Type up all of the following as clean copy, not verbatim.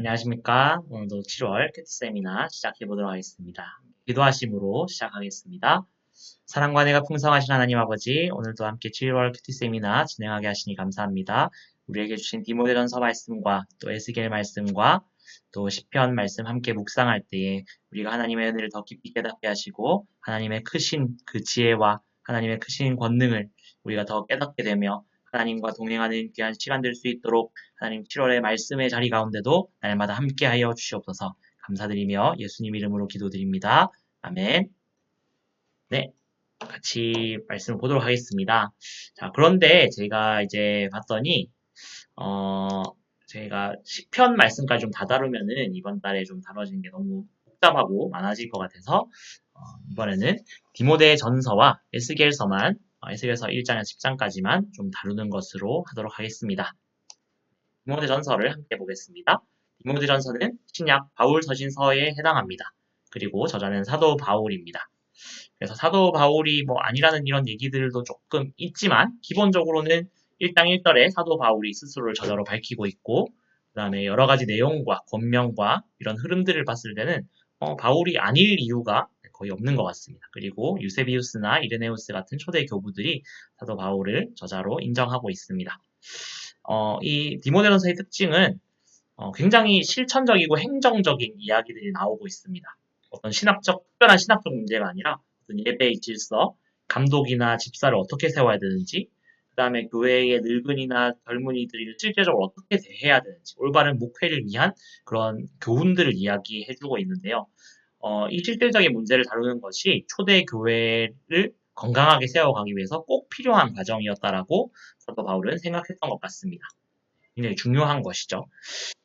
안녕하십니까. 오늘도 7월 큐티 세미나 시작해 보도록 하겠습니다. 기도하심으로 시작하겠습니다. 사랑과 은혜가 풍성하신 하나님 아버지, 오늘도 함께 7월 큐티 세미나 진행하게 하시니 감사합니다. 우리에게 주신 디모데전서 말씀과 또 에스겔 말씀과 또 시편 말씀 함께 묵상할 때에 우리가 하나님의 은혜를 더 깊이 깨닫게 하시고 하나님의 크신 그 지혜와 하나님의 크신 권능을 우리가 더 깨닫게 되며 하나님과 동행하는 귀한 시간 될 수 있도록 하나님 7월의 말씀의 자리 가운데도 날마다 함께하여 주시옵소서. 감사드리며 예수님 이름으로 기도드립니다. 아멘. 네, 같이 말씀을 보도록 하겠습니다. 자, 그런데 제가 이제 봤더니 어, 제가 시편 말씀까지 좀 다 다루면은 이번 달에 좀 다뤄지는 게 너무 복잡하고 많아질 것 같아서 이번에는 디모데 전서와 에스겔서만 에스겔서 1장에서 10장까지만 좀 다루는 것으로 하도록 하겠습니다. 디모데 전서를 함께 보겠습니다. 디모데 전서는 신약 바울 서신서에 해당합니다. 그리고 저자는 사도 바울입니다. 그래서 사도 바울이 뭐 아니라는 이런 얘기들도 조금 있지만 기본적으로는 1장 1절에 사도 바울이 스스로를 저자로 밝히고 있고 그 다음에 여러 가지 내용과 권명과 이런 흐름들을 봤을 때는 바울이 아닐 이유가 거의 없는 것 같습니다. 그리고 유세비우스나 이레네우스 같은 초대 교부들이 사도 바울을 저자로 인정하고 있습니다. 이 디모데전서의 특징은 굉장히 실천적이고 행정적인 이야기들이 나오고 있습니다. 어떤 특별한 신학적 문제가 아니라 어떤 예배의 질서, 감독이나 집사를 어떻게 세워야 되는지, 그 다음에 교회의 늙은이나 젊은이들이 실제적으로 어떻게 대해야 되는지, 올바른 목회를 위한 그런 교훈들을 이야기해주고 있는데요. 이 실질적인 문제를 다루는 것이 초대 교회를 건강하게 세워가기 위해서 꼭 필요한 과정이었다라고 사도 바울은 생각했던 것 같습니다. 굉장히 중요한 것이죠.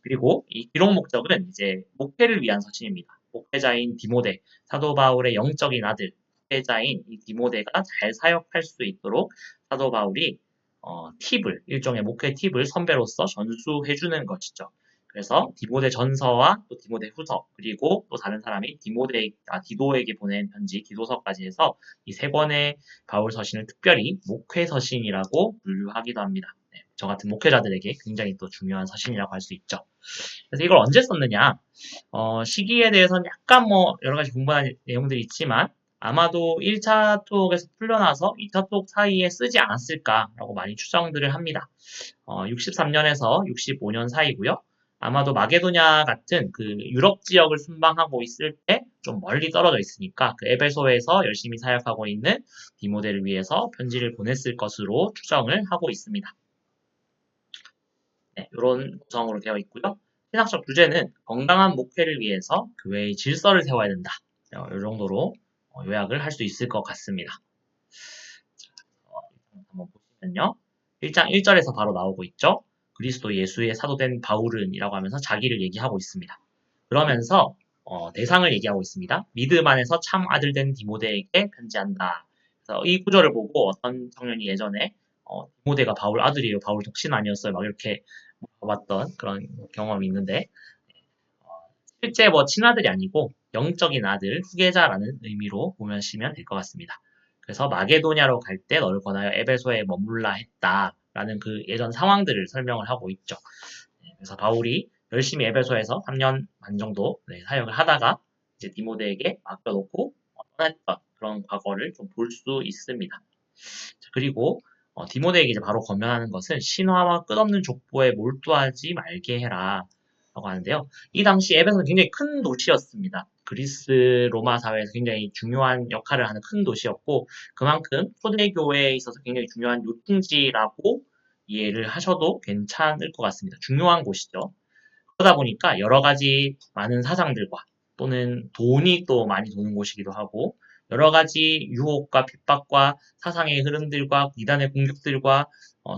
그리고 이 기록 목적은 이제 목회를 위한 서신입니다. 목회자인 디모데, 사도 바울의 영적인 아들, 목회자인 이 디모데가 잘 사역할 수 있도록 사도 바울이 일종의 목회 팁을 선배로서 전수해주는 것이죠. 그래서 디모데 전서와 또 디모데 후서, 그리고 또 다른 사람이 디도에게 보낸 편지, 디도서까지 해서 이 세 권의 바울 서신을 특별히 목회 서신이라고 분류하기도 합니다. 네, 저 같은 목회자들에게 굉장히 또 중요한 서신이라고 할 수 있죠. 그래서 이걸 언제 썼느냐? 시기에 대해서는 약간 뭐 여러 가지 공부한 내용들이 있지만 아마도 1차 톡에서 풀려나서 2차 톡 사이에 쓰지 않았을까라고 많이 추정들을 합니다. 63년에서 65년 사이고요. 아마도 마게도냐 같은 그 유럽 지역을 순방하고 있을 때 좀 멀리 떨어져 있으니까 그 에베소에서 열심히 사역하고 있는 디모데를 위해서 편지를 보냈을 것으로 추정을 하고 있습니다. 네, 이런 구성으로 되어 있고요. 신학적 주제는 건강한 목회를 위해서 교회의 질서를 세워야 된다. 이 정도로 요약을 할 수 있을 것 같습니다. 한번 보시면요. 1장 1절에서 바로 나오고 있죠. 그리스도 예수의 사도된 바울은이라고 하면서 자기를 얘기하고 있습니다. 그러면서 대상을 얘기하고 있습니다. 믿음 안에서 참 아들 된 디모데에게 편지한다. 그래서 이 구절을 보고 어떤 청년이 예전에 디모데가 바울 아들이에요. 바울 독신 아니었어요. 막 이렇게 물어봤던 그런 경험이 있는데 어, 실제 뭐 친아들이 아니고 영적인 아들, 후계자라는 의미로 보시면 될 것 같습니다. 그래서 마게도냐로 갈 때 너를 권하여 에베소에 머물라 했다라는 그 예전 상황들을 설명을 하고 있죠. 그래서 바울이 열심히 에베소에서 3년 반 정도 사역을 하다가 이제 디모데에게 맡겨놓고 떠났던 그런 과거를 좀 볼 수 있습니다. 그리고 디모데에게 이제 바로 권면하는 것은 신화와 끝없는 족보에 몰두하지 말게 해라 라고 하는데요. 이 당시 에베소는 굉장히 큰 도시였습니다. 그리스 로마 사회에서 굉장히 중요한 역할을 하는 큰 도시였고 그만큼 초대교회에 있어서 굉장히 중요한 요충지라고 이해를 하셔도 괜찮을 것 같습니다. 중요한 곳이죠. 그러다 보니까 여러 가지 많은 사상들과 또는 돈이 또 많이 도는 곳이기도 하고 여러 가지 유혹과 핍박과 사상의 흐름들과 이단의 공격들과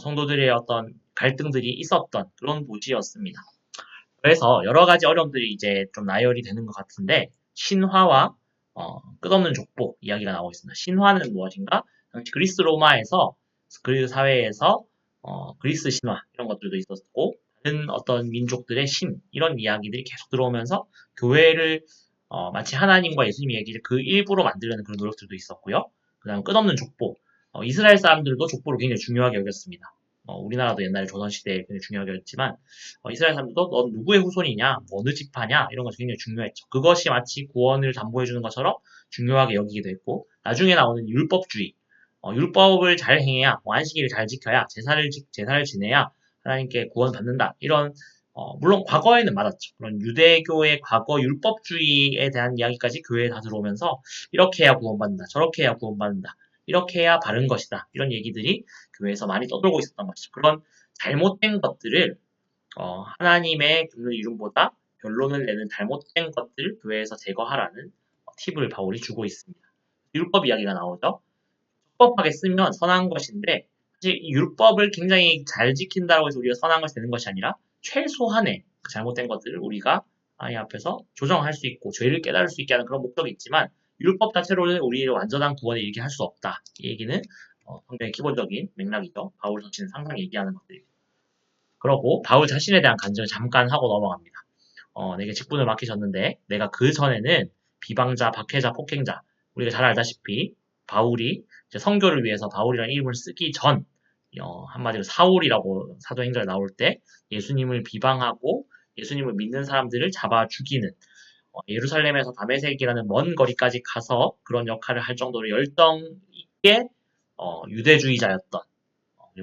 성도들의 어떤 갈등들이 있었던 그런 도시였습니다. 그래서 여러 가지 어려움들이 이제 좀 나열이 되는 것 같은데 신화와 끝없는 족보 이야기가 나오고 있습니다. 신화는 무엇인가? 당시 그리스 로마에서 그리스 사회에서 그리스 신화 이런 것들도 있었고 다른 어떤 민족들의 신 이런 이야기들이 계속 들어오면서 교회를 마치 하나님과 예수님의 얘기를 그 일부로 만들려는 그런 노력들도 있었고요. 그다음 끝없는 족보 이스라엘 사람들도 족보를 굉장히 중요하게 여겼습니다. 우리나라도 옛날에 조선시대에 굉장히 중요하게 했지만, 이스라엘 사람들도 넌 누구의 후손이냐, 뭐 어느 지파냐, 이런 것이 굉장히 중요했죠. 그것이 마치 구원을 담보해주는 것처럼 중요하게 여기기도 했고, 나중에 나오는 율법주의, 율법을 잘 행해야, 뭐 안식일을 잘 지켜야, 제사를 지내야 하나님께 구원받는다. 이런, 물론 과거에는 맞았죠. 그런 유대교의 과거 율법주의에 대한 이야기까지 교회에 다 들어오면서, 이렇게 해야 구원받는다, 저렇게 해야 구원받는다, 이렇게 해야 바른 것이다. 이런 얘기들이 교회에서 많이 떠돌고 있었던 것이죠. 그런 잘못된 것들을 하나님의 긍휼 이름보다 결론을 내는 잘못된 것들을 교회에서 제거하라는 팁을 바울이 주고 있습니다. 율법 이야기가 나오죠. 적법하게 쓰면 선한 것인데 사실 이 율법을 굉장히 잘 지킨다고 해서 우리가 선한 것이 되는 것이 아니라 최소한의 그 잘못된 것들을 우리가 하나님 앞에서 조정할 수 있고 죄를 깨달을 수 있게 하는 그런 목적이 있지만 율법 자체로는 우리를 완전한 구원에 이르게 할 수 없다. 이 얘기는 굉장히 기본적인 맥락이죠. 바울 자신은 항상 얘기하는 것들이죠. 그러고 바울 자신에 대한 간증을 잠깐 하고 넘어갑니다. 내게 직분을 맡기셨는데 내가 그 전에는 비방자, 박해자, 폭행자 우리가 잘 알다시피 바울이 이제 선교를 위해서 바울이라는 이름을 쓰기 전 한마디로 사울이라고 사도행전에 나올 때 예수님을 비방하고 예수님을 믿는 사람들을 잡아 죽이는 예루살렘에서 다메섹이라는 먼 거리까지 가서 그런 역할을 할 정도로 열정 있게 유대주의자였던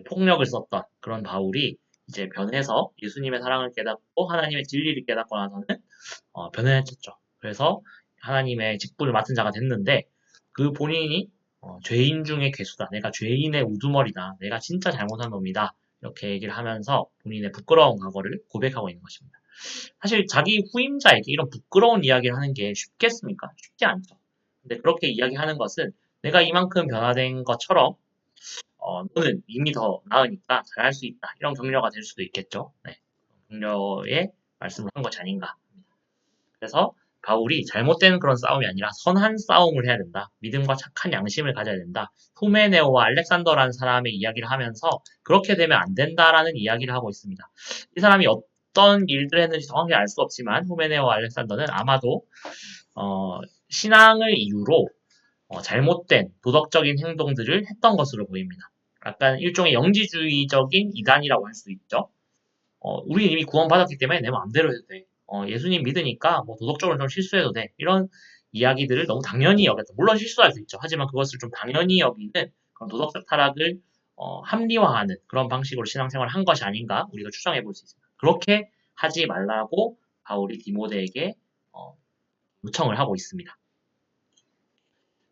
폭력을 썼던 그런 바울이 이제 변해서 예수님의 사랑을 깨닫고 하나님의 진리를 깨닫고 나서는 변해졌죠. 그래서 하나님의 직분을 맡은 자가 됐는데 그 본인이 죄인 중의 괴수다. 내가 죄인의 우두머리다. 내가 진짜 잘못한 놈이다. 이렇게 얘기를 하면서 본인의 부끄러운 과거를 고백하고 있는 것입니다. 사실 자기 후임자에게 이런 부끄러운 이야기를 하는 게 쉽겠습니까? 쉽지 않죠. 근데 그렇게 이야기하는 것은 내가 이만큼 변화된 것처럼 너는 이미 더 나으니까 잘할 수 있다. 이런 격려가 될 수도 있겠죠. 네. 격려의 말씀을 한 것이 아닌가. 그래서 바울이 잘못된 그런 싸움이 아니라 선한 싸움을 해야 된다. 믿음과 착한 양심을 가져야 된다. 후메네오와 알렉산더라는 사람의 이야기를 하면서 그렇게 되면 안 된다라는 이야기를 하고 있습니다. 이 사람이 어떤 일들을 했는지 정확히 알 수 없지만 후메네오와 알렉산더는 아마도 신앙을 이유로 잘못된 도덕적인 행동들을 했던 것으로 보입니다. 약간 일종의 영지주의적인 이단이라고 할 수 있죠. 우리 이미 구원받았기 때문에 내 마음대로 해도 돼. 예수님 믿으니까 뭐 도덕적으로 좀 실수해도 돼. 이런 이야기들을 너무 당연히 여겼다. 물론 실수할 수 있죠. 하지만 그것을 좀 당연히 여기는 그런 도덕적 타락을 합리화하는 그런 방식으로 신앙생활을 한 것이 아닌가 우리가 추정해 볼 수 있습니다. 그렇게 하지 말라고 바울이 디모데에게 요청을 하고 있습니다.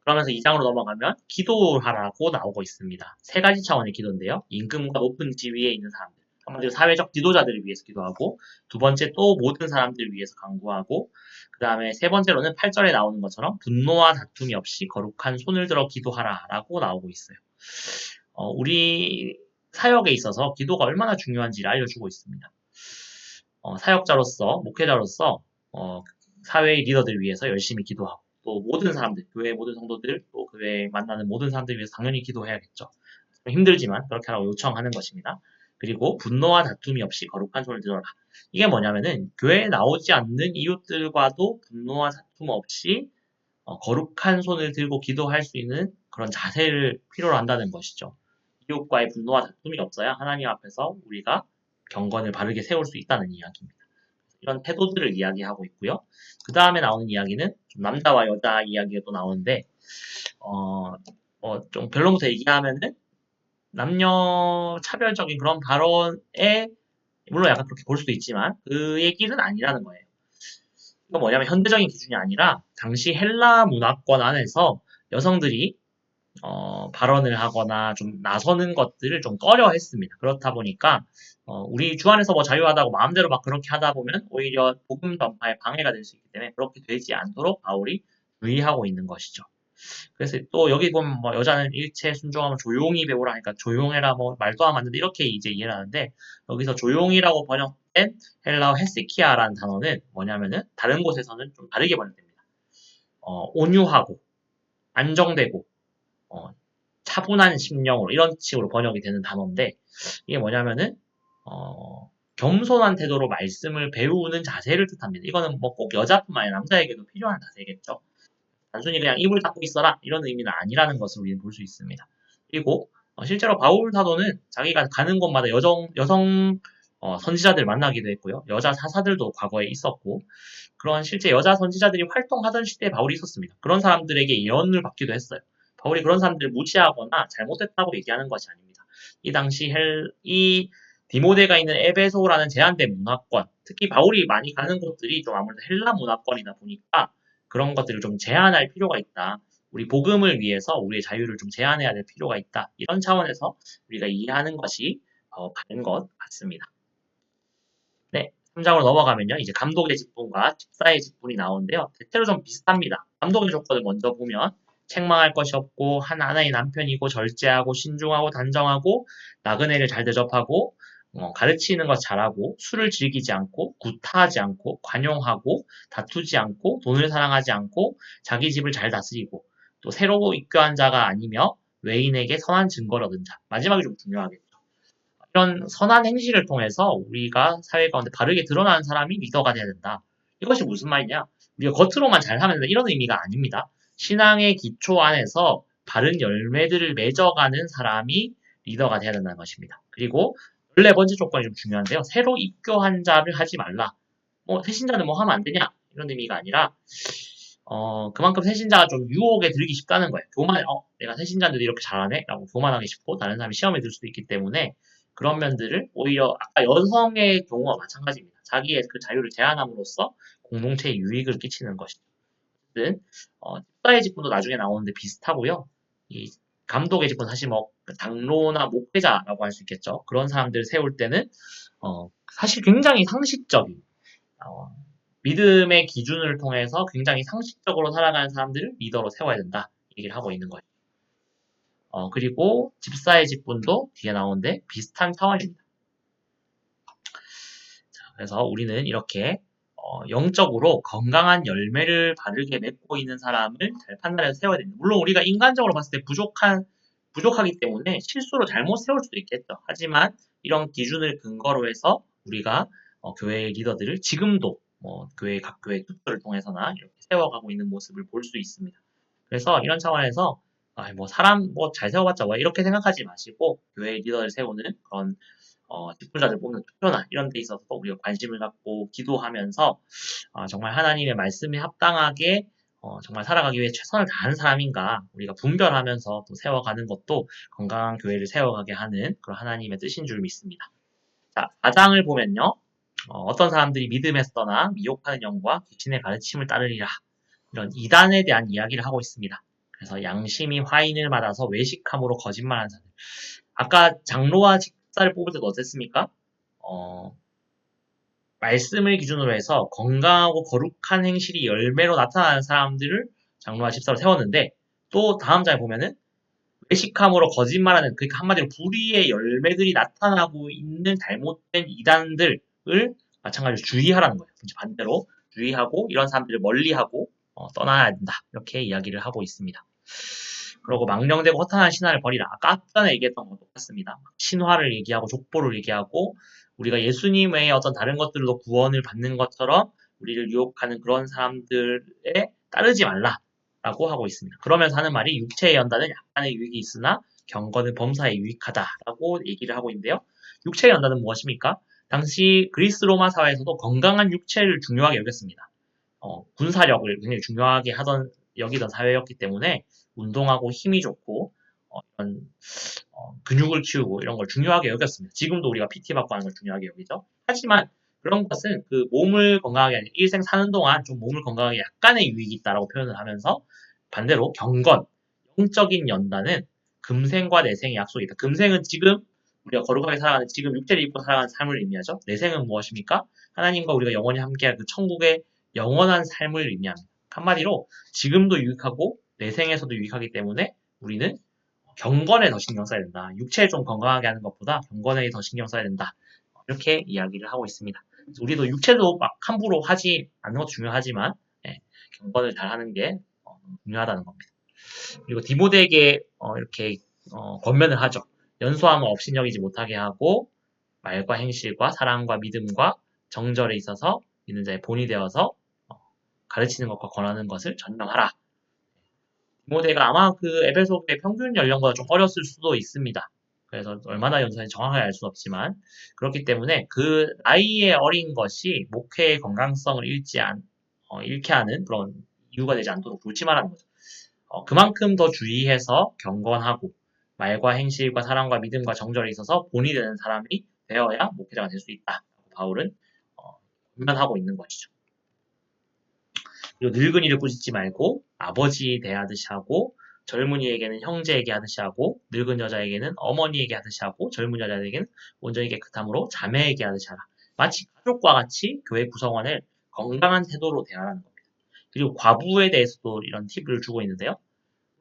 그러면서 2장으로 넘어가면 기도하라고 나오고 있습니다. 세 가지 차원의 기도인데요. 임금과 높은 지위에 있는 사람들, 한마디로 사회적 지도자들을 위해서 기도하고, 두 번째 또 모든 사람들을 위해서 간구하고, 그 다음에 세 번째로는 8절에 나오는 것처럼 분노와 다툼이 없이 거룩한 손을 들어 기도하라라고 나오고 있어요. 우리 사역에 있어서 기도가 얼마나 중요한지를 알려주고 있습니다. 사역자로서, 목회자로서 사회의 리더들 위해서 열심히 기도하고 또 모든 사람들, 교회 모든 성도들, 또 교회에 만나는 모든 사람들 위해서 당연히 기도해야겠죠. 힘들지만 그렇게 하라고 요청하는 것입니다. 그리고 분노와 다툼이 없이 거룩한 손을 들어라. 이게 뭐냐면은 교회에 나오지 않는 이웃들과도 분노와 다툼 없이 거룩한 손을 들고 기도할 수 있는 그런 자세를 필요로 한다는 것이죠. 이웃과의 분노와 다툼이 없어야 하나님 앞에서 우리가 경건을 바르게 세울 수 있다는 이야기입니다. 이런 태도들을 이야기하고 있고요. 그 다음에 나오는 이야기는 좀 남자와 여자 이야기가 또 나오는데 좀 결론부터 얘기하면은 남녀 차별적인 그런 발언에 물론 약간 그렇게 볼 수도 있지만 그 얘기는 아니라는 거예요. 이거 뭐냐면 현대적인 기준이 아니라 당시 헬라 문화권 안에서 여성들이 발언을 하거나 좀 나서는 것들을 좀 꺼려 했습니다. 그렇다 보니까 우리 주 안에서 뭐 자유하다고 마음대로 막 그렇게 하다 보면 오히려 복음 전파에 방해가 될 수 있기 때문에 그렇게 되지 않도록 바울이 주의하고 있는 것이죠. 그래서 또 여기 보면 뭐 여자는 일체 순종하면 조용히 배우라 하니까 조용해라 뭐 말도 하면 안 된다 이렇게 이제 이해를 하는데 여기서 조용이라고 번역된 헬라어 헤스키아라는 단어는 뭐냐면은 다른 곳에서는 좀 다르게 번역됩니다. 온유하고 안정되고 차분한 심령으로 이런 식으로 번역이 되는 단어인데 이게 뭐냐면은 겸손한 태도로 말씀을 배우는 자세를 뜻합니다. 이거는 뭐 꼭 여자뿐만 아니라 남자에게도 필요한 자세겠죠. 단순히 그냥 입을 닫고 있어라 이런 의미는 아니라는 것을 우리는 볼 수 있습니다. 그리고 실제로 바울 사도는 자기가 가는 곳마다 여성 선지자들 만나기도 했고요. 여자 사사들도 과거에 있었고, 그런 실제 여자 선지자들이 활동하던 시대에 바울이 있었습니다. 그런 사람들에게 예언을 받기도 했어요. 바울이 그런 사람들을 무시하거나 잘못했다고 얘기하는 것이 아닙니다. 이 당시 이 디모데가 있는 에베소라는 제한된 문화권, 특히 바울이 많이 가는 곳들이 좀 아무래도 헬라 문화권이다 보니까 그런 것들을 좀 제한할 필요가 있다. 우리 복음을 위해서 우리의 자유를 좀 제한해야 될 필요가 있다. 이런 차원에서 우리가 이해하는 것이 바른 것 같습니다. 네, 3장으로 넘어가면요. 이제 감독의 직분과 집사의 직분이 나오는데요. 대체로 좀 비슷합니다. 감독의 조건을 먼저 보면 책망할 것이 없고 하나의 남편이고 절제하고 신중하고 단정하고 나그네를 잘 대접하고 가르치는 것 잘하고 술을 즐기지 않고 구타하지 않고 관용하고 다투지 않고 돈을 사랑하지 않고 자기 집을 잘 다스리고 또 새로 입교한 자가 아니며 외인에게 선한 증거를 얻은 자. 마지막이 좀 중요하겠죠. 이런 선한 행실을 통해서 우리가 사회 가운데 바르게 드러나는 사람이 리더가 돼야 된다. 이것이 무슨 말이냐? 우리가 겉으로만 잘하면 된다. 이런 의미가 아닙니다. 신앙의 기초 안에서 바른 열매들을 맺어가는 사람이 리더가 돼야 된다는 것입니다. 그리고 14번째 조건이 좀 중요한데요. 새로 입교한 자를 하지 말라. 새신자는 뭐 하면 안 되냐? 이런 의미가 아니라 그만큼 새신자가 좀 유혹에 들기 쉽다는 거예요. 내가 새신자인데도 이렇게 잘하네? 라고 교만하기 쉽고 다른 사람이 시험에 들 수도 있기 때문에 그런 면들을 오히려 아까 여성의 경우와 마찬가지입니다. 자기의 그 자유를 제한함으로써 공동체에 유익을 끼치는 것이죠. 어쨌든 집사의 직분도 나중에 나오는데 비슷하고요. 이 감독의 직분 사실 뭐 장로나 목회자라고 할 수 있겠죠. 그런 사람들을 세울 때는 사실 굉장히 상식적인 믿음의 기준을 통해서 굉장히 상식적으로 살아가는 사람들을 리더로 세워야 된다. 얘기를 하고 있는 거예요. 그리고 집사의 직분도 뒤에 나오는데 비슷한 차원입니다. 그래서 우리는 이렇게 영적으로 건강한 열매를 바르게 맺고 있는 사람을 잘 판단해서 세워야 됩니다. 물론 우리가 인간적으로 봤을 때 부족하기 때문에 실수로 잘못 세울 수도 있겠죠. 하지만 이런 기준을 근거로 해서 우리가 교회의 리더들을 지금도 각 교회 투표를 통해서나 이렇게 세워가고 있는 모습을 볼 수 있습니다. 그래서 이런 차원에서 사람 잘 세워봤자 이렇게 생각하지 마시고 교회 리더를 세우는 그런 직분자들 뽑는 투표나 이런 데 있어서 우리가 관심을 갖고 기도하면서 정말 하나님의 말씀에 합당하게 정말 살아가기 위해 최선을 다하는 사람인가 우리가 분별하면서 또 세워가는 것도 건강한 교회를 세워가게 하는 그런 하나님의 뜻인 줄 믿습니다. 자, 4장을 보면요. 어떤 사람들이 믿음에서 떠나 미혹하는 영과 귀신의 가르침을 따르리라. 이런 이단에 대한 이야기를 하고 있습니다. 그래서 양심이 화인을 받아서 외식함으로 거짓말하는 사람들. 아까 장로와 집사를 뽑을 때도 어땠습니까? 말씀을 기준으로 해서 건강하고 거룩한 행실이 열매로 나타나는 사람들을 장로와 집사로 세웠는데 또 다음 장에 보면은 외식함으로 거짓말하는 그러니까 한마디로 불의의 열매들이 나타나고 있는 잘못된 이단들을 마찬가지로 주의하라는 거예요. 반대로 주의하고 이런 사람들을 멀리하고 떠나야 된다. 이렇게 이야기를 하고 있습니다. 그리고 망령되고 허탄한 신화를 버리라. 아까 전에 얘기했던 것과 똑같습니다. 신화를 얘기하고 족보를 얘기하고 우리가 예수님 외에 어떤 다른 것들로 구원을 받는 것처럼 우리를 유혹하는 그런 사람들에 따르지 말라라고 하고 있습니다. 그러면서 하는 말이 육체의 연단은 약간의 유익이 있으나 경건은 범사에 유익하다라고 얘기를 하고 있는데요. 육체의 연단은 무엇입니까? 당시 그리스 로마 사회에서도 건강한 육체를 중요하게 여겼습니다. 군사력을 굉장히 중요하게 여기던 사회였기 때문에 운동하고 힘이 좋고 이런 근육을 키우고 이런 걸 중요하게 여겼습니다. 지금도 우리가 PT 받고 하는 걸 중요하게 여기죠. 하지만 그런 것은 그 몸을 건강하게 아니라 일생 사는 동안 좀 몸을 건강하게 약간의 유익이 있다라고 표현을 하면서 반대로 경건, 영적인 연단은 금생과 내생의 약속이다. 금생은 지금 우리가 거룩하게 살아가는 지금 육체를 입고 살아가는 삶을 의미하죠. 내생은 무엇입니까? 하나님과 우리가 영원히 함께할 그 천국의 영원한 삶을 의미합니다. 한마디로 지금도 유익하고 내생에서도 유익하기 때문에 우리는 경건에 더 신경 써야 된다. 육체에 좀 건강하게 하는 것보다 경건에 더 신경 써야 된다. 이렇게 이야기를 하고 있습니다. 우리도 육체도 막 함부로 하지 않는 것도 중요하지만 경건을 잘 하는 게 중요하다는 겁니다. 그리고 디모데에게 이렇게 권면을 하죠. 연소함을 업신여기지 못하게 하고 말과 행실과 사랑과 믿음과 정절에 있어서 믿는 자의 본이 되어서 가르치는 것과 권하는 것을 전념하라. 디모데가 아마 그 에베소의 평균 연령보다 좀 어렸을 수도 있습니다. 그래서 얼마나 연세인지 정확하게 알 수는 없지만 그렇기 때문에 그 나이에 어린 것이 목회의 건강성을 잃게 하는 그런 이유가 되지 않도록 조심하라는 거죠. 그만큼 더 주의해서 경건하고 말과 행실과 사랑과 믿음과 정절에 있어서 본이 되는 사람이 되어야 목회자가 될 수 있다. 바울은 권면하고 있는 것이죠. 그리고 늙은이를 꾸짖지 말고 아버지 대하듯이 하고 젊은이에게는 형제에게 하듯이 하고 늙은 여자에게는 어머니에게 하듯이 하고 젊은 여자에게는 온전히 깨끗함으로 자매에게 하듯이 하라. 마치 가족과 같이 교회 구성원을 건강한 태도로 대하라는 겁니다. 그리고 과부에 대해서도 이런 팁을 주고 있는데요.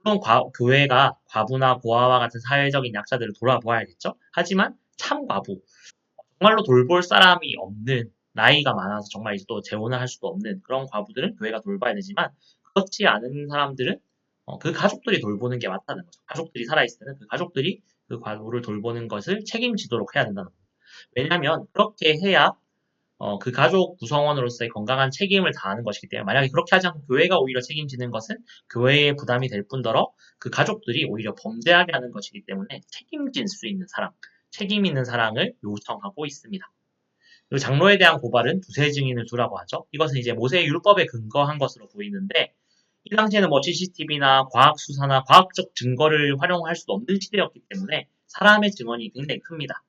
물론 교회가 과부나 고아와 같은 사회적인 약자들을 돌아보아야겠죠. 하지만 참 과부, 정말로 돌볼 사람이 없는 나이가 많아서 정말 이제 또 재혼을 할 수도 없는 그런 과부들은 교회가 돌봐야 되지만 그렇지 않은 사람들은 그 가족들이 돌보는 게 맞다는 거죠. 가족들이 살아있을 때는 그 가족들이 그 과부를 돌보는 것을 책임지도록 해야 된다는 거죠. 왜냐하면 그렇게 해야 그 가족 구성원으로서의 건강한 책임을 다하는 것이기 때문에 만약에 그렇게 하지 않고 교회가 오히려 책임지는 것은 교회의 부담이 될 뿐더러 그 가족들이 오히려 범죄하게 하는 것이기 때문에 책임질 수 있는 사랑, 책임 있는 사랑을 요청하고 있습니다. 그리고 장로에 대한 고발은 두세 증인을 두라고 하죠. 이것은 이제 모세의 율법에 근거한 것으로 보이는데 이 당시에는 뭐 CCTV나 과학 수사나 과학적 증거를 활용할 수 없는 시대였기 때문에 사람의 증언이 굉장히 큽니다.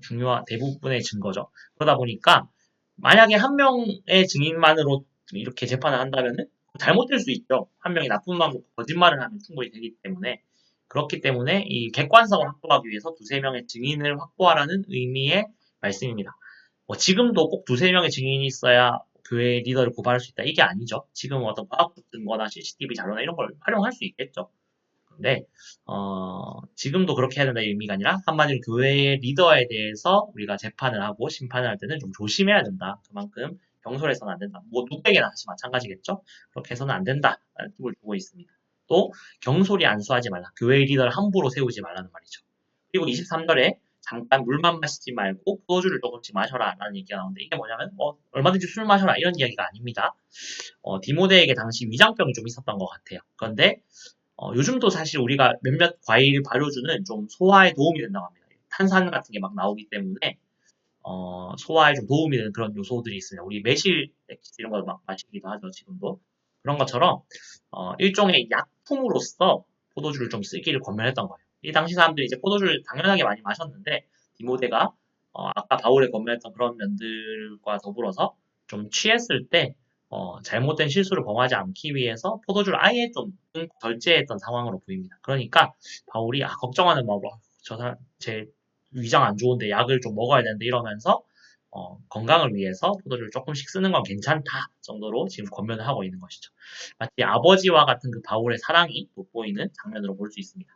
중요한 대부분의 증거죠. 그러다 보니까 만약에 한 명의 증인만으로 이렇게 재판을 한다면은 잘못될 수 있죠. 한 명이 나쁜 마음으로 거짓말을 하면 충분히 되기 때문에 그렇기 때문에 이 객관성을 확보하기 위해서 두세 명의 증인을 확보하라는 의미의 말씀입니다. 지금도 꼭 두세 명의 증인이 있어야 교회 리더를 고발할 수 있다. 이게 아니죠. 지금 어떤 과학적 증거나 CCTV 자료나 이런 걸 활용할 수 있겠죠. 근데 지금도 그렇게 해야 된다는 의미가 아니라 한마디로 교회의 리더에 대해서 우리가 재판을 하고 심판을 할 때는 좀 조심해야 된다. 그만큼 경솔해서는 안 된다. 뭐 누구에게나 사실 마찬가지겠죠. 그렇게 해서는 안 된다라는 팁을 주고 있습니다. 또 경솔히 안수하지 말라. 교회의 리더를 함부로 세우지 말라는 말이죠. 그리고 23절에 잠깐 물만 마시지 말고 포도주를 조금씩 마셔라 라는 얘기가 나오는데 이게 뭐냐면 얼마든지 술 마셔라 이런 이야기가 아닙니다. 디모데에게 당시 위장병이 좀 있었던 것 같아요. 그런데 요즘도 사실 우리가 몇몇 과일 발효주는 좀 소화에 도움이 된다고 합니다. 탄산 같은 게 막 나오기 때문에 소화에 좀 도움이 되는 그런 요소들이 있습니다. 우리 매실 액기스 이런 걸 막 마시기도 하죠, 지금도. 그런 것처럼 일종의 약품으로서 포도주를 좀 쓰기를 권면했던 거예요. 이 당시 사람들이 이제 포도주를 당연하게 많이 마셨는데 디모데가 아까 바울에 권면했던 그런 면들과 더불어서 좀 취했을 때 잘못된 실수를 범하지 않기 위해서 포도주를 아예 좀 절제했던 상황으로 보입니다. 그러니까 바울이 걱정하는 마음으로 제 위장 안 좋은데 약을 좀 먹어야 되는데 이러면서 건강을 위해서 포도주를 조금씩 쓰는 건 괜찮다 정도로 지금 권면을 하고 있는 것이죠. 마치 아버지와 같은 그 바울의 사랑이 돋보이는 장면으로 볼 수 있습니다.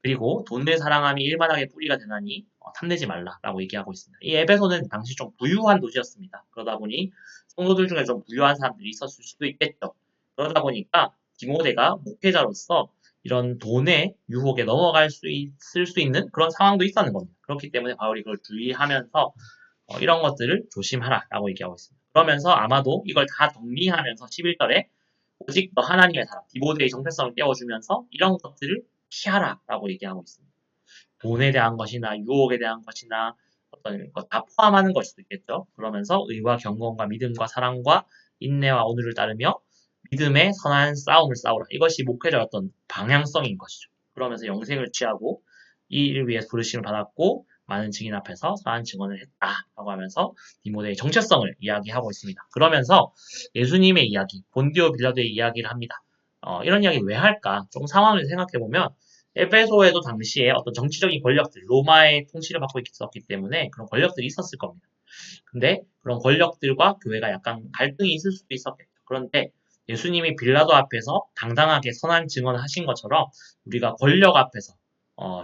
그리고 돈을 사랑함이 일만하게 뿌리가 되나니 탐내지 말라라고 얘기하고 있습니다. 이 에베소는 당시 좀 부유한 도시였습니다. 그러다 보니 성도들 중에 좀 부유한 사람들이 있었을 수도 있겠죠. 그러다 보니까 디모데가 목회자로서 이런 돈의 유혹에 넘어갈 수 있을 수 있는 그런 상황도 있었는 겁니다. 그렇기 때문에 바울이 그걸 주의하면서 이런 것들을 조심하라라고 얘기하고 있습니다. 그러면서 아마도 이걸 다 정리하면서 11절에 오직 너 하나님의 사람, 디모데의 정체성을 떼어주면서 이런 것들을 피하라라고 얘기하고 있습니다. 돈에 대한 것이나 유혹에 대한 것이나 어떤 것 다 포함하는 것일 수도 있겠죠. 그러면서 의와 경건과 믿음과 사랑과 인내와 온유를 따르며 믿음의 선한 싸움을 싸우라. 이것이 목회자의 어떤 방향성인 것이죠. 그러면서 영생을 취하고 이 일을 위해 부르심을 받았고 많은 증인 앞에서 선한 증언을 했다라고 하면서 디모데의 정체성을 이야기하고 있습니다. 그러면서 예수님의 이야기, 본디오 빌라도의 이야기를 합니다. 이런 이야기 왜 할까? 조금 상황을 생각해 보면 에베소에도 당시에 어떤 정치적인 권력들, 로마의 통치를 받고 있었기 때문에 그런 권력들이 있었을 겁니다. 근데 그런 권력들과 교회가 약간 갈등이 있을 수도 있었겠죠. 그런데 예수님이 빌라도 앞에서 당당하게 선한 증언을 하신 것처럼 우리가 권력 앞에서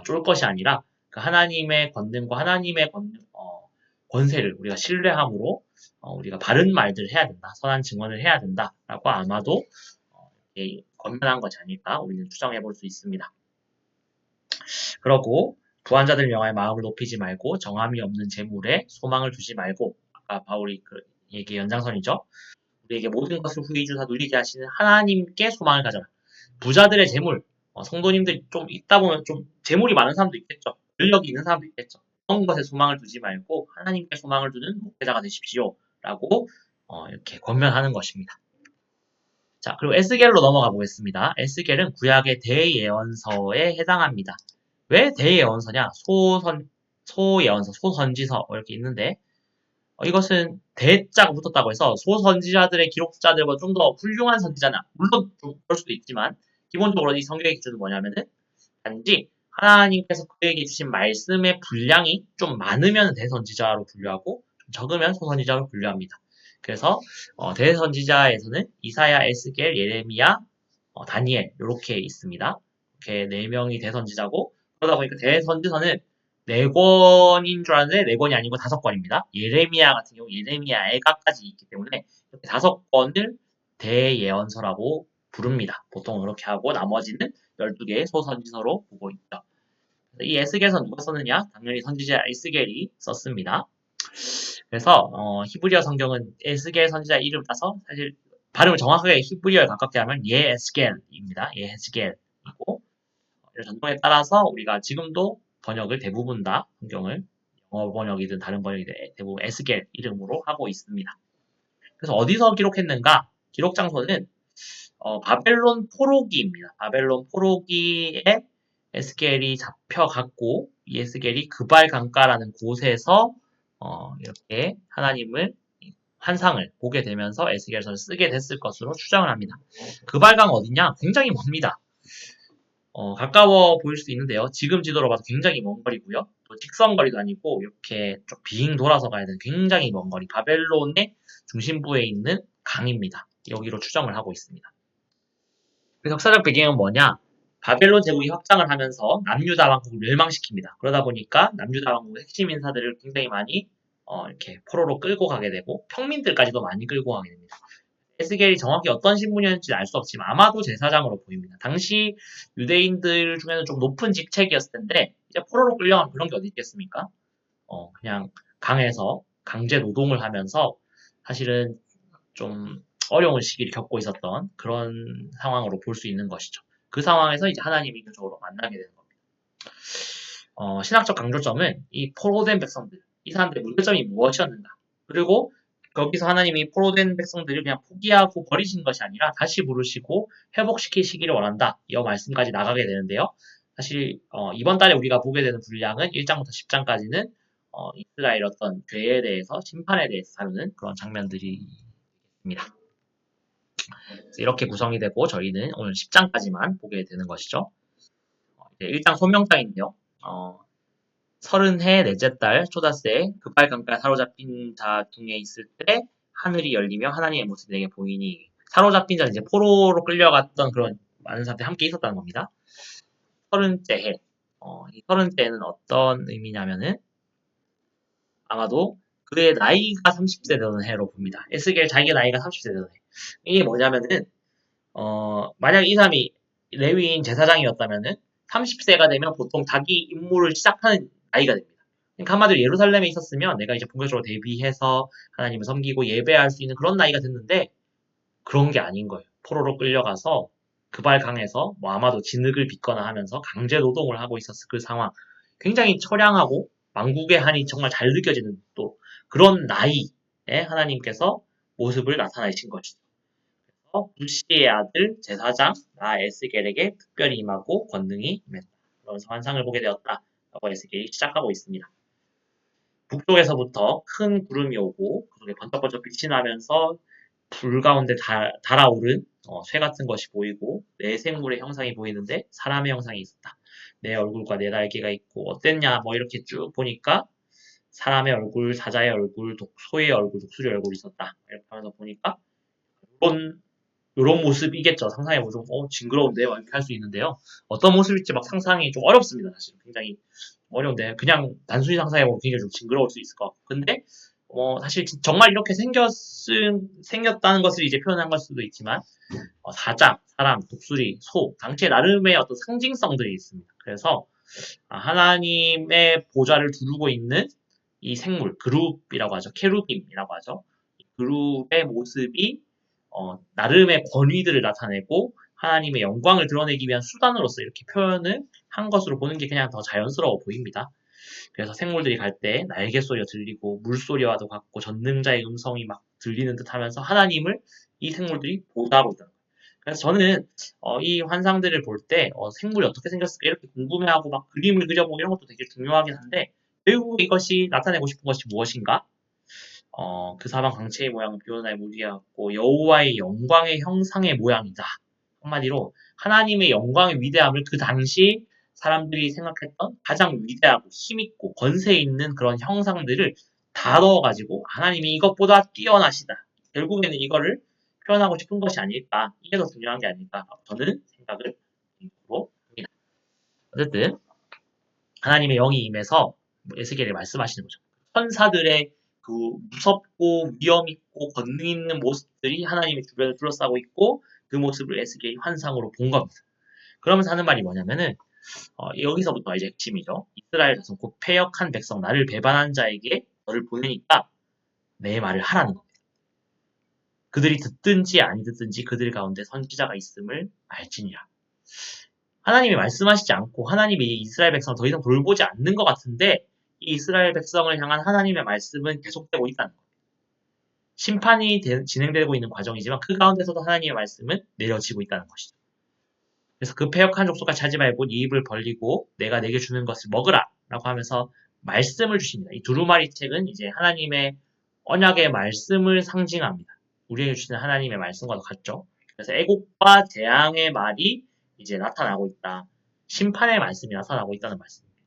쫄 것이 아니라 그 하나님의 권능과 하나님의 권세를 우리가 신뢰함으로 우리가 바른 말들을 해야 된다. 선한 증언을 해야 된다라고 아마도 권면한 것이 아닐까 우리는 추정해 볼 수 있습니다. 그러고 부한자들 명하여 마음을 높이지 말고 정함이 없는 재물에 소망을 두지 말고 아까 바울이 그 얘기 연장선이죠. 우리에게 모든 것을 후히 주사 누리게 하시는 하나님께 소망을 가져라. 부자들의 재물, 성도님들이 좀 있다 보면 좀 재물이 많은 사람도 있겠죠. 권력이 있는 사람도 있겠죠. 그런 것에 소망을 두지 말고 하나님께 소망을 두는 목회자가 되십시오. 라고 이렇게 권면하는 것입니다. 자, 그리고 에스겔로 넘어가 보겠습니다. 에스겔은 구약의 대예언서에 해당합니다. 왜 대예언서냐? 소예언서, 소선지서 이렇게 있는데 이것은 대자가 붙었다고 해서 소선지자들의 기록자들과 좀 더 훌륭한 선지자나 물론 좀 그럴 수도 있지만 기본적으로 이 성경의 기준은 뭐냐면은 단지 하나님께서 그에게 주신 말씀의 분량이 좀 많으면 대선지자로 분류하고 좀 적으면 소선지자로 분류합니다. 그래서 대선지자에서는 이사야, 에스겔, 예레미야, 다니엘 이렇게 있습니다. 이렇게 4명이 대선지자고 그러다 보니까 대선지서는 4권인 줄 알았는데 4권이 아니고 5권입니다. 예레미야 같은 경우 예레미야 애가까지 있기 때문에 이렇게 5권을 대예언서라고 부릅니다. 보통 그렇게 하고 나머지는 12개의 소선지서로 보고 있죠. 이 에스겔서 누가 썼느냐? 당연히 선지자 에스겔이 썼습니다. 그래서 히브리어 성경은 에스겔 선지자 이름 따서 사실 발음을 정확하게 히브리어에 가깝게 하면 예에스겔입니다. 예에스겔이고 이런 전통에 따라서 우리가 지금도 번역을 대부분 다 성경을 영어 번역이든 다른 번역이든 대부분 에스겔 이름으로 하고 있습니다. 그래서 어디서 기록했는가? 기록 장소는 바벨론 포로기입니다. 바벨론 포로기에 에스겔이 잡혀갔고 이 에스겔이 그발 강가라는 곳에서 이렇게 하나님을 환상을 보게 되면서 에스겔서를 쓰게 됐을 것으로 추정을 합니다. 그발강 어디냐? 굉장히 멉니다. 가까워 보일 수 있는데요. 지금 지도로 봐도 굉장히 먼 거리고요. 또 직선거리도 아니고 이렇게 좀 빙 돌아서 가야 되는 굉장히 먼 거리. 바벨론의 중심부에 있는 강입니다. 여기로 추정을 하고 있습니다. 그 역사적 배경은 뭐냐? 바벨론 제국이 확장을 하면서 남유다 왕국을 멸망시킵니다. 그러다 보니까 남유다 왕국의 핵심 인사들을 굉장히 많이 이렇게 포로로 끌고 가게 되고 평민들까지도 많이 끌고 가게 됩니다. 에스겔이 정확히 어떤 신분이었는지 알 수 없지만 아마도 제사장으로 보입니다. 당시 유대인들 중에는 좀 높은 직책이었을 텐데 이제 포로로 끌려간 그런 게 어디 있겠습니까? 그냥 강에서 강제 노동을 하면서 사실은 좀 어려운 시기를 겪고 있었던 그런 상황으로 볼 수 있는 것이죠. 그 상황에서 이제 하나님이 인격적으로 만나게 되는 겁니다. 신학적 강조점은 이 포로된 백성들, 이 사람들의 문제점이 무엇이었는가? 그리고 거기서 하나님이 포로된 백성들을 그냥 포기하고 버리신 것이 아니라 다시 부르시고 회복시키시기를 원한다. 이 말씀까지 나가게 되는데요. 사실 이번 달에 우리가 보게 되는 분량은 1장부터 10장까지는 이스라엘 어떤 죄에 대해서 심판에 대해서 다루는 그런 장면들이 있습니다. 이렇게 구성이 되고 저희는 오늘 10장까지만 보게 되는 것이죠. 1장 소명장인데요. 30해 넷째 달 초다새 급발강가에 사로잡힌 자 중에 있을 때 하늘이 열리며 하나님의 모습이 내게 보이니 사로잡힌 자는 이제 포로로 끌려갔던 그런 많은 사람들이 함께 있었다는 겁니다. 30째 해. 이 30째 해는 어떤 의미냐면은 아마도 그의 나이가 30세 되는 해로 봅니다. 에스겔 자기의 나이가 30세 되는 해. 이게 뭐냐면은 만약 이 사람이 레위인 제사장이었다면은 30세가 되면 보통 자기 임무를 시작하는 나이가 됩니다. 그러니까 한마디로 예루살렘에 있었으면 내가 이제 본격적으로 대비해서 하나님을 섬기고 예배할 수 있는 그런 나이가 됐는데 그런 게 아닌 거예요. 포로로 끌려가서 그발강에서 뭐 아마도 진흙을 빚거나 하면서 강제 노동을 하고 있었을 그 상황. 굉장히 처량하고 망국의 한이 정말 잘 느껴지는 또 그런 나이에 하나님께서 모습을 나타내신 것이죠. 부시의 아들 제사장 에스겔에게 특별히 임하고 권능이 임했다. 그러면서 환상을 보게 되었다. 라고 에스겔이 시작하고 있습니다. 북쪽에서부터 큰 구름이 오고 그속에 번쩍번쩍 빛이 나면서 불 가운데 달아오른 쇠 같은 것이 보이고 내 생물의 형상이 보이는데 사람의 형상이 있었다. 내 얼굴과 내 날개가 있고 어땠냐 뭐 이렇게 쭉 보니까 사람의 얼굴, 사자의 얼굴, 소의 얼굴, 독수리의 얼굴이 있었다. 이렇게 하면서 보니까 이런 모습이겠죠. 상상해보면 좀 징그러운데 이렇게 할 수 있는데요. 어떤 모습일지 막 상상이 좀 어렵습니다. 사실 굉장히 어려운데 그냥 단순히 상상해보면 굉장히 좀 징그러울 수 있을 것 같고 근데 사실 정말 이렇게 생겼다는 것을 이제 표현한 걸 수도 있지만 사자, 사람, 독수리, 소 당시에 나름의 어떤 상징성들이 있습니다. 그래서 하나님의 보좌를 두르고 있는 이 생물 그룹이라고 하죠. 케루빔이라고 하죠. 이 그룹의 모습이 나름의 권위들을 나타내고 하나님의 영광을 드러내기 위한 수단으로서 이렇게 표현을 한 것으로 보는 게 그냥 더 자연스러워 보입니다. 그래서 생물들이 갈 때 날개 소리가 들리고 물소리와도 같고 전능자의 음성이 막 들리는 듯 하면서 하나님을 이 생물들이 보다고 있다는 거예요. 그래서 저는 이 환상들을 볼 때 생물이 어떻게 생겼을까 이렇게 궁금해하고 막 그림을 그려보고 이런 것도 되게 중요하긴 한데 결국 이것이 나타내고 싶은 것이 무엇인가? 그 사방 광채의 모양은 비오나의 무리와 같고 여호와의 영광의 형상의 모양이다. 한마디로 하나님의 영광의 위대함을 그 당시 사람들이 생각했던 가장 위대하고 힘있고 권세 있는 그런 형상들을 다 넣어가지고 하나님이 이것보다 뛰어나시다. 결국에는 이거를 표현하고 싶은 것이 아닐까. 이게 더 중요한 게 아닐까. 저는 생각을 합니다. 어쨌든 하나님의 영이 임해서 에스겔이 말씀하시는 거죠. 천사들의 그 무섭고 위험 있고 권능 있는 모습들이 하나님의 주변을 둘러싸고 있고 그 모습을 에스겔이 환상으로 본 겁니다. 그러면서 하는 말이 뭐냐면은 여기서부터 이제 핵심이죠. 이스라엘 자손 곧 패역한 백성 나를 배반한 자에게 너를 보내니까 내 말을 하라는 겁니다. 그들이 듣든지 아니 듣든지 그들 가운데 선지자가 있음을 알지니라. 하나님이 말씀하시지 않고 하나님이 이스라엘 백성을 더 이상 돌보지 않는 것 같은데 이 이스라엘 백성을 향한 하나님의 말씀은 계속되고 있다는 거예요. 심판이 진행되고 있는 과정이지만 그 가운데서도 하나님의 말씀은 내려지고 있다는 것이죠. 그래서 그 패역한 족속같이 하지 말고 네 입을 벌리고 내가 내게 주는 것을 먹으라 라고 하면서 말씀을 주십니다. 이 두루마리 책은 이제 하나님의 언약의 말씀을 상징합니다. 우리에게 주시는 하나님의 말씀과도 같죠. 그래서 애곡과 재앙의 말이 이제 나타나고 있다. 심판의 말씀이 나타나고 있다는 말씀입니다.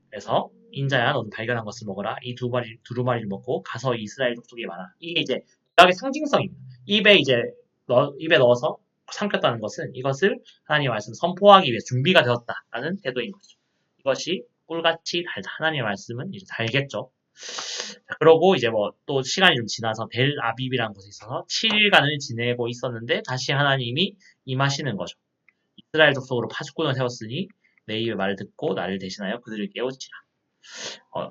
그래서 인자야 너도 발견한 것을 먹어라. 이 두루마리를 먹고 가서 이스라엘 족속에 말하라. 이게 이제 구약의 상징성입니다. 입에 넣어서 삼켰다는 것은 이것을 하나님의 말씀을 선포하기 위해 준비가 되었다라는 태도인 거죠. 이것이 꿀같이 달다. 하나님의 말씀은 이제 달겠죠. 자, 그러고 이제 뭐 또 시간이 좀 지나서 델 아비비라는 곳에 있어서 7일간을 지내고 있었는데 다시 하나님이 임하시는 거죠. 이스라엘 족속으로 파수꾼을 세웠으니 내 입의 말을 듣고 나를 대신하여 그들을 깨우치라.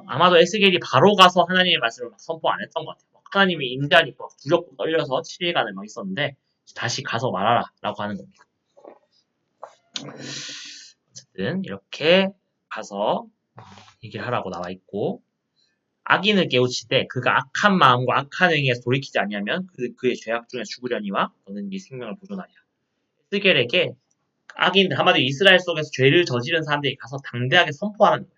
아마도 에스겔이 바로 가서 하나님의 말씀을 막 선포 안 했던 것 같아요. 하나님이 임재하니까 두렵고 떨려서 7일간을 막 있었는데 다시 가서 말하라 라고 하는 겁니다. 어쨌든 이렇게 가서 얘기를 하라고 나와 있고 악인을 깨우치되 그가 악한 마음과 악한 행위에서 돌이키지 아니하면 그의 죄악 중에 죽으려니와 너는 네 생명을 보존하리라. 에스겔에게 악인들 한마디로 이스라엘 속에서 죄를 저지른 사람들이 가서 당대하게 선포하는 거예요.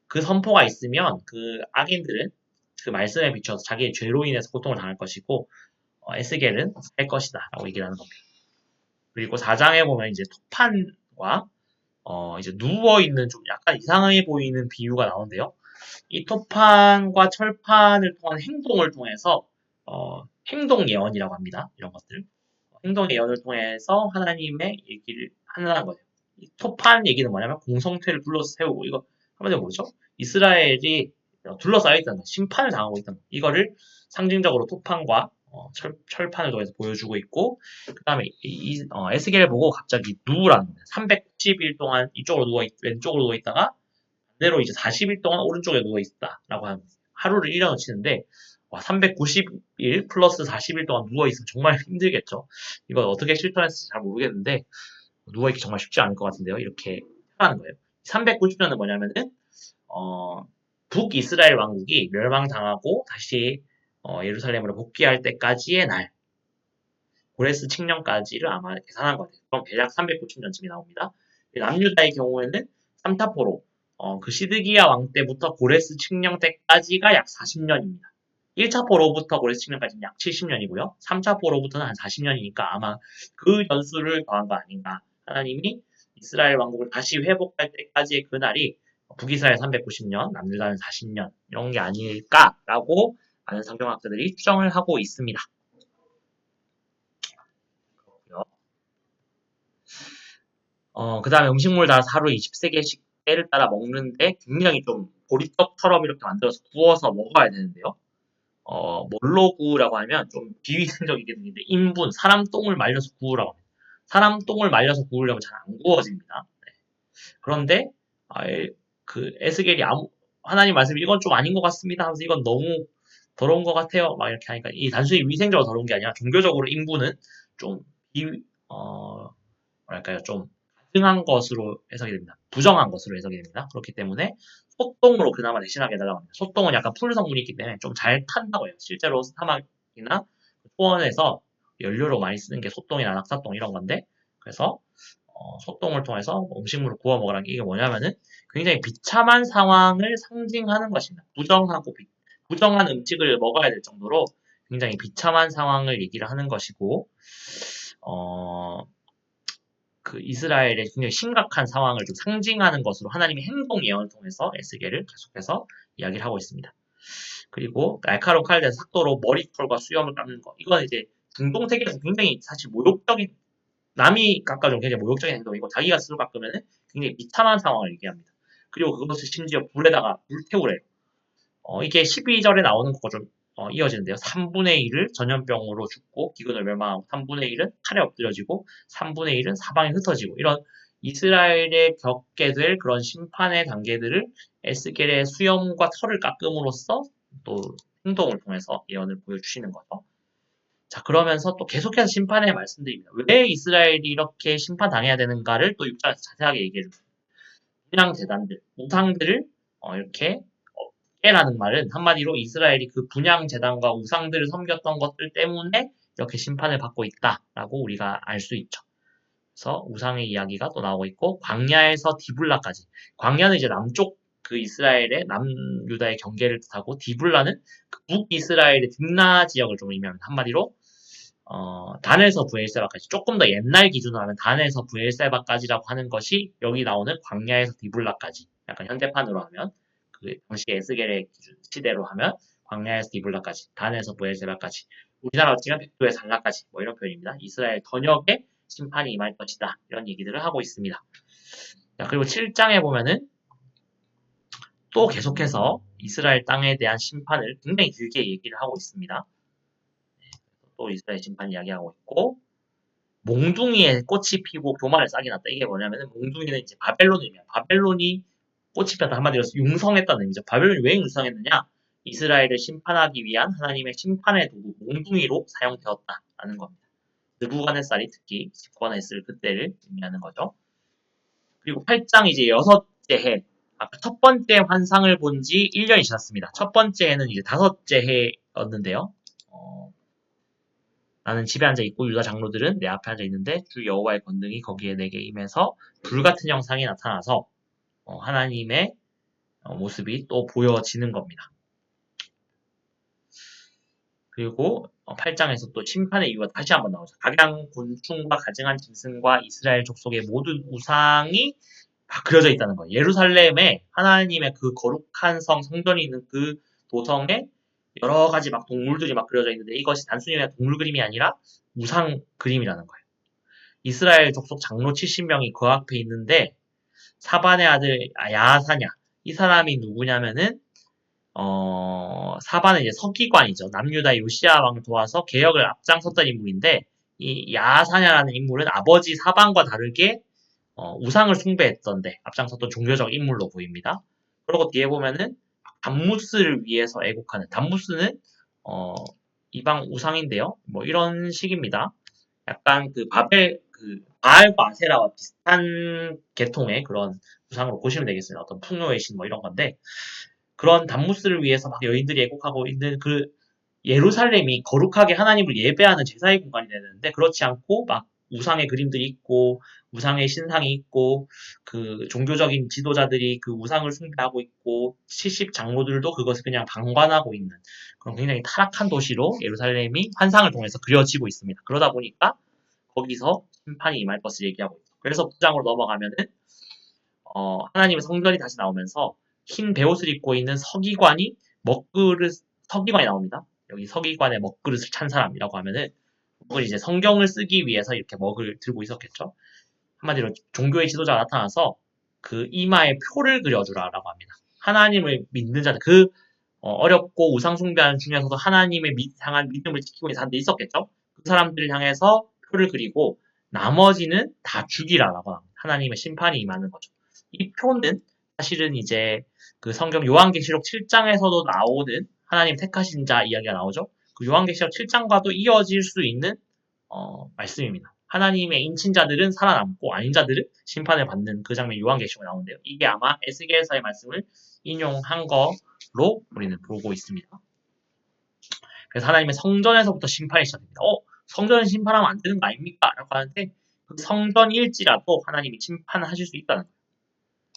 그 선포가 있으면 그 악인들은 그 말씀에 비춰서 자기의 죄로 인해서 고통을 당할 것이고 에스겔은 살 것이다 라고 얘기를 하는 겁니다. 그리고 4장에 보면 이제 토판과 이제 누워있는 좀 약간 이상해 보이는 비유가 나오는데요. 이 토판과 철판을 통한 행동을 통해서 행동 예언이라고 합니다. 이런 것들. 행동 예언을 통해서 하나님의 얘기를 하는 거예요. 이 토판 얘기는 뭐냐면 공성체를 둘러서 세우고 이거 한마디로 뭐죠? 이스라엘이 둘러싸여 있다는 거, 심판을 당하고 있다는 거. 이거를 상징적으로 토판과 철판을 통해서 보여주고 있고 그 다음에 에스겔을 보고 갑자기 누우라는 거예요. 390일 동안 이쪽으로 왼쪽으로 누워있다가 반대로 이제 40일 동안 오른쪽에 누워있다라고 하는 하루를 일어나치는데 390일 플러스 40일 동안 누워있으면 정말 힘들겠죠. 이걸 어떻게 실천했을지 잘 모르겠는데 누워있기 정말 쉽지 않을 것 같은데요. 이렇게 하는 거예요. 390년은 뭐냐면은 북이스라엘 왕국이 멸망당하고 다시 예루살렘으로 복귀할 때까지의 날 고레스 칙년까지를 아마 계산한 것 같아요. 그럼 대략 390년쯤이 나옵니다. 남유다의 경우에는 삼타포로 그 시드기야 왕 때부터 고레스 칙년 때까지가 약 40년입니다. 1차 포로부터 고레스 칙년까지는 약 70년이고요. 3차 포로부터는 한 40년이니까 아마 그 연수를 더한 거 아닌가. 하나님이 이스라엘 왕국을 다시 회복할 때까지의 그날이 북이스라엘 390년, 남유다는 40년 이런 게 아닐까라고 많은 성경학자들이 추정을 하고 있습니다. 그 다음에 음식물 다 하루에 20세개씩 때를 따라 먹는데 굉장히 좀 보리떡처럼 이렇게 만들어서 구워서 먹어야 되는데요. 뭘로 구우라고 하면 좀 비위생적이게 생긴데 인분, 사람 똥을 말려서 구우라고 합니다. 사람 똥을 말려서 구우려면 잘 안 구워집니다. 네. 그런데 그 에스겔이 하나님 말씀이 이건 좀 아닌 것 같습니다 하면서 이건 너무 더러운 것 같아요 막 이렇게 하니까 이 단순히 위생적으로 더러운 게 아니라 종교적으로 인분은 좀 뭐랄까요, 좀 가증한 것으로 해석이 됩니다. 부정한 것으로 해석이 됩니다. 그렇기 때문에 소똥으로 그나마 대신하게 해달라고 합니다. 소똥은 약간 풀 성분이 있기 때문에 좀 잘 탄다고 해요. 실제로 사막이나 초원에서 연료로 많이 쓰는 게 소똥이나 낙사똥 이런 건데, 그래서 소똥을 통해서 음식물을 구워 먹으라는 게 이게 뭐냐면은 굉장히 비참한 상황을 상징하는 것입니다. 부정한 음식을 먹어야 될 정도로 굉장히 비참한 상황을 얘기를 하는 것이고, 어, 그 이스라엘의 굉장히 심각한 상황을 좀 상징하는 것으로 하나님의 행동 예언을 통해서 에스겔을 계속해서 이야기를 하고 있습니다. 그리고 날카로운 칼에 대한 삭도로 머리털과 수염을 깎는 것. 이건 이제 중동 세계에서 굉장히 사실 모욕적인, 남이 깎아주면 굉장히 모욕적인 행동이고 자기가 스스로 깎으면 굉장히 비참한 상황을 얘기합니다. 그리고 그것을 심지어 불에다가 불태우래요. 이게 12절에 나오는 것과 좀 이어지는데요. 3분의 1을 전염병으로 죽고 기근을 멸망하고 3분의 1은 칼에 엎드려지고 3분의 1은 사방에 흩어지고 이런 이스라엘에 겪게 될 그런 심판의 단계들을 에스겔의 수염과 털을 깎음으로써 또 행동을 통해서 예언을 보여주시는 거죠. 자, 그러면서 또 계속해서 심판의 말씀드립니다. 왜 이스라엘이 이렇게 심판당해야 되는가를 또 6장에서 자세하게 얘기해 줍니다. 분양 재단들, 우상들을 이렇게 깨라는 말은 한마디로 이스라엘이 그 분양 재단과 우상들을 섬겼던 것들 때문에 이렇게 심판을 받고 있다라고 우리가 알 수 있죠. 그래서 우상의 이야기가 또 나오고 있고 광야에서 디블라까지. 광야는 이제 남쪽 그 이스라엘의 남유다의 경계를 뜻하고 디블라는 그 북이스라엘의 딥나 지역을 좀 의미합니다. 한마디로 단에서 부엘세바까지 조금 더 옛날 기준으로 하면 단에서 부엘세바까지라고 하는 것이 여기 나오는 광야에서 디블라까지 약간 현대판으로 하면 그 당시 에스겔의 기준 시대로 하면 광야에서 디블라까지 단에서 부엘세바까지 우리나라로 치면 백도의 살라까지 뭐 이런 표현입니다. 이스라엘 전역에 심판이 임할 것이다 이런 얘기들을 하고 있습니다. 자, 그리고 7장에 보면은 또 계속해서 이스라엘 땅에 대한 심판을 굉장히 길게 얘기를 하고 있습니다. 또 이스라엘 심판 이야기하고 있고 몽둥이에 꽃이 피고 교만을 싹이 났다. 이게 뭐냐면은 몽둥이는 이제 바벨론을 의미해요. 바벨론이 꽃이 폈다. 한마디로 융성했다는 의미죠. 바벨론이 왜 융성했느냐? 이스라엘을 심판하기 위한 하나님의 심판의 도구 몽둥이로 사용되었다라는 겁니다. 느부갓네살이 특히 집권했을 그때를 의미하는 거죠. 그리고 8장 이제 여섯째 해. 아까 첫 번째 환상을 본 지 1년이 지났습니다. 첫 번째 해는 이제 다섯째 해였는데요. 나는 집에 앉아 있고 유다 장로들은 내 앞에 앉아 있는데 주 여호와의 권능이 거기에 내게 임해서 불같은 형상이 나타나서 하나님의 모습이 또 보여지는 겁니다. 그리고 8장에서 또 심판의 이유가 다시 한번 나오죠. 각양 곤충과 가증한 짐승과 이스라엘 족속의 모든 우상이 다 그려져 있다는 거예요. 예루살렘에 하나님의 그 거룩한 성전이 있는 그 도성에 여러 가지 막 동물들이 막 그려져 있는데 이것이 단순히 그냥 동물 그림이 아니라 우상 그림이라는 거예요. 이스라엘 족속 장로 70명이 그 앞에 있는데 사반의 아들 야하사냐 이 사람이 누구냐면은 사반은 이제 서기관이죠. 남유다의 요시야 왕을 도와서 개혁을 앞장섰던 인물인데 이 야하사냐라는 인물은 아버지 사반과 다르게 우상을 숭배했던데 앞장섰던 종교적 인물로 보입니다. 그리고 뒤에 보면은 담무스를 위해서 애국하는 담무스는 이방 우상인데요. 뭐 이런 식입니다. 약간 그 바알과 아세라와 비슷한 계통의 그런 우상으로 보시면 되겠어요. 어떤 풍요의 신 뭐 이런 건데 그런 담무스를 위해서 막 여인들이 애국하고 있는 그 예루살렘이 거룩하게 하나님을 예배하는 제사의 공간이 되는데 그렇지 않고 막 우상의 그림들이 있고 우상의 신상이 있고 그 종교적인 지도자들이 그 우상을 숭배하고 있고 70 장로들도 그것을 그냥 방관하고 있는 그런 굉장히 타락한 도시로 예루살렘이 환상을 통해서 그려지고 있습니다. 그러다 보니까 거기서 심판이 임할 것을 얘기하고 있죠. 그래서 9장으로 넘어가면은 하나님의 성전이 다시 나오면서 흰 베옷을 입고 있는 서기관이 나옵니다. 여기 서기관의 먹그릇을 찬 사람이라고 하면은 그걸 이제 성경을 쓰기 위해서 이렇게 먹을 들고 있었겠죠. 한마디로 종교의 지도자가 나타나서 그 이마에 표를 그려주라라고 합니다. 하나님을 믿는 자들, 그 어렵고 우상 숭배하는 중에서도 하나님의 향한 믿음을 지키고 있는 사람들이 있었겠죠. 그 사람들을 향해서 표를 그리고 나머지는 다 죽이라라고 합니다. 하나님의 심판이 임하는 거죠. 이 표는 사실은 이제 그 성경 요한계시록 7장에서도 나오는 하나님 택하신 자 이야기가 나오죠. 그 요한계시록 7장과도 이어질 수 있는 말씀입니다. 하나님의 인친자들은 살아남고 아닌 자들은 심판을 받는 그 장면 요한계시록에 나오는데요. 이게 아마 에스겔서의 말씀을 인용한 거로 우리는 보고 있습니다. 그래서 하나님의 성전에서부터 심판이 시작됩니다. 성전은 심판하면 안 되는 거 아닙니까? 라고 하는데 그 성전일지라도 하나님이 심판하실 수 있다는 거예요.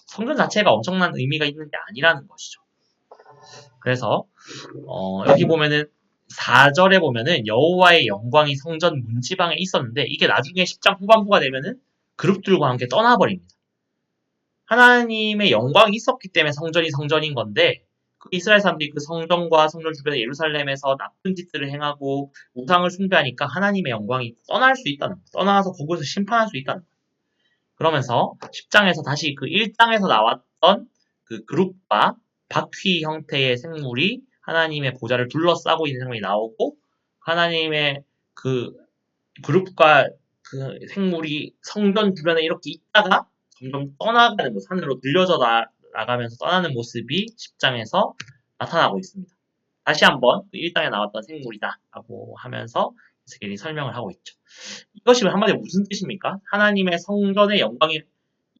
성전 자체가 엄청난 의미가 있는 게 아니라는 것이죠. 그래서 여기 보면은 4절에 보면은 여호와의 영광이 성전 문지방에 있었는데 이게 나중에 10장 후반부가 되면은 그룹들과 함께 떠나버립니다. 하나님의 영광이 있었기 때문에 성전이 성전인 건데 그 이스라엘 사람들이 그 성전과 성전 주변의 예루살렘에서 나쁜 짓들을 행하고 우상을 숭배하니까 하나님의 영광이 떠날 수 있다는 거예요. 떠나서 거기서 심판할 수 있다는 거예요. 그러면서 10장에서 다시 그 1장에서 나왔던 그 그룹과 바퀴 형태의 생물이 하나님의 보좌를 둘러싸고 있는 장면이 나오고 하나님의 그 그룹과 그 생물이 성전 주변에 이렇게 있다가 점점 떠나가는 모습, 산으로 들려져 나가면서 떠나는 모습이 10장에서 나타나고 있습니다. 다시 한번 그 1장에 나왔던 생물이다 라고 하면서 에스겔이 설명을 하고 있죠. 이것이 한마디로 무슨 뜻입니까? 하나님의 성전의 영광이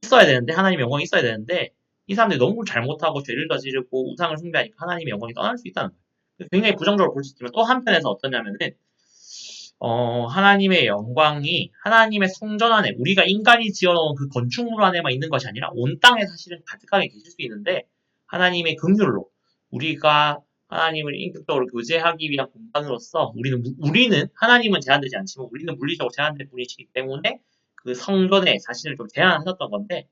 있어야 되는데 하나님의 영광이 있어야 되는데 이 사람들이 너무 잘못하고 죄를 저지르고 우상을 숭배하니까 하나님의 영광이 떠날 수 있다는 거예요. 굉장히 부정적으로 볼 수 있지만 또 한편에서 어떠냐면은 하나님의 영광이 하나님의 성전 안에 우리가 인간이 지어놓은 그 건축물 안에만 있는 것이 아니라 온 땅에 사실은 가득하게 계실 수 있는데 하나님의 긍휼로 우리가 하나님을 인격적으로 교제하기 위한 공간으로서 우리는 하나님은 제한되지 않지만 우리는 물리적으로 제한될 뿐이기 때문에 그 성전에 자신을 좀 제한하셨던 건데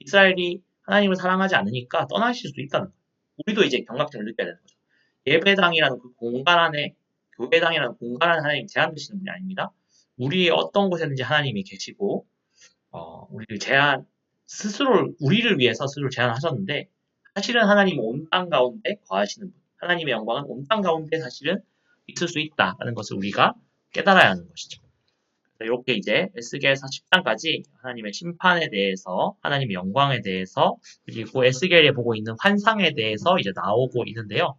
이스라엘이 하나님을 사랑하지 않으니까 떠나실 수 있다는 거예요. 우리도 이제 경각심을 느껴야 되는 거죠. 예배당이라는 그 공간 안에 교회당이라는 공간 안에 하나님 제한되시는 분이 아닙니다. 우리의 어떤 곳에든지 하나님이 계시고 우리를 우리를 위해서 스스로 제한하셨는데 사실은 하나님은 온 땅 가운데 거하시는 분. 하나님의 영광은 온 땅 가운데 사실은 있을 수 있다라는 것을 우리가 깨달아야 하는 것이죠. 이렇게 이제 에스겔서 10장까지 하나님의 심판에 대해서, 하나님의 영광에 대해서, 그리고 에스겔이 보고 있는 환상에 대해서 이제 나오고 있는데요.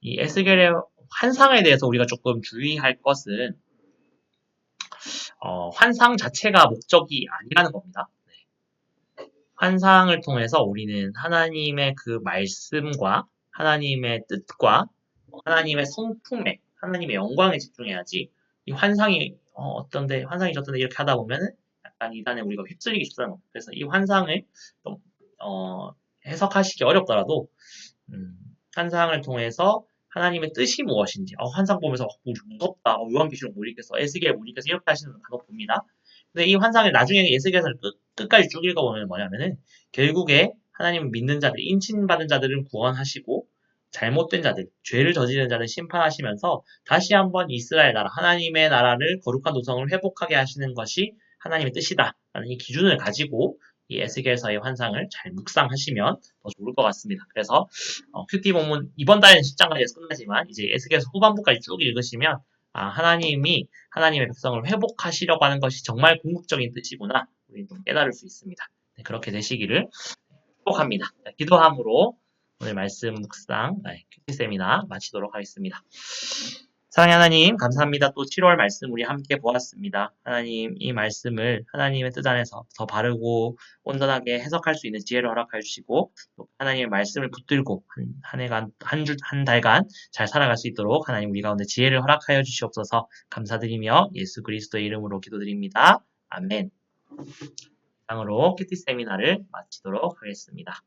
이 에스겔의 환상에 대해서 우리가 조금 주의할 것은 환상 자체가 목적이 아니라는 겁니다. 네. 환상을 통해서 우리는 하나님의 그 말씀과 하나님의 뜻과 하나님의 성품에 하나님의 영광에 집중해야지 이 환상이 어떤데 환상이 저떤데 이렇게 하다 보면은 약간 이단에 우리가 휩쓸리기 쉽다는 겁니다. 그래서 이 환상을 좀 해석하시기 어렵더라도 환상을 통해서 하나님의 뜻이 무엇인지 환상 보면서 무섭다 요한계시록 못 읽겠어 에스겔 못 읽겠어 이렇게 하시는 분 간혹 봅니다. 근데 이 환상을 나중에 에스겔서를 끝까지 쭉 읽어보면 뭐냐면은 결국에 하나님을 믿는 자들 인친받은 자들은 구원하시고 잘못된 자들 죄를 저지른 자를 심판하시면서 다시 한번 이스라엘 나라 하나님의 나라를 거룩한 도성을 회복하게 하시는 것이 하나님의 뜻이다 라는 이 기준을 가지고 이 에스겔서의 환상을 잘 묵상하시면 더 좋을 것 같습니다. 그래서 큐티 본문 이번 달에는 10장까지 끝나지만 이제 에스겔서 후반부까지 쭉 읽으시면 하나님이 하나님의 백성을 회복하시려고 하는 것이 정말 궁극적인 뜻이구나 우리 좀 깨달을 수 있습니다. 네, 그렇게 되시기를 축복합니다. 기도함으로 오늘 말씀 묵상 큐티 세미나 마치도록 하겠습니다. 사랑의 하나님 감사합니다. 또 7월 말씀 우리 함께 보았습니다. 하나님 이 말씀을 하나님의 뜻 안에서 더 바르고 온전하게 해석할 수 있는 지혜를 허락해 주시고 또 하나님의 말씀을 붙들고 한 달간 잘 살아갈 수 있도록 하나님 우리 가운데 지혜를 허락하여 주시옵소서 감사드리며 예수 그리스도의 이름으로 기도드립니다. 아멘. 이상으로 큐티 세미나를 마치도록 하겠습니다.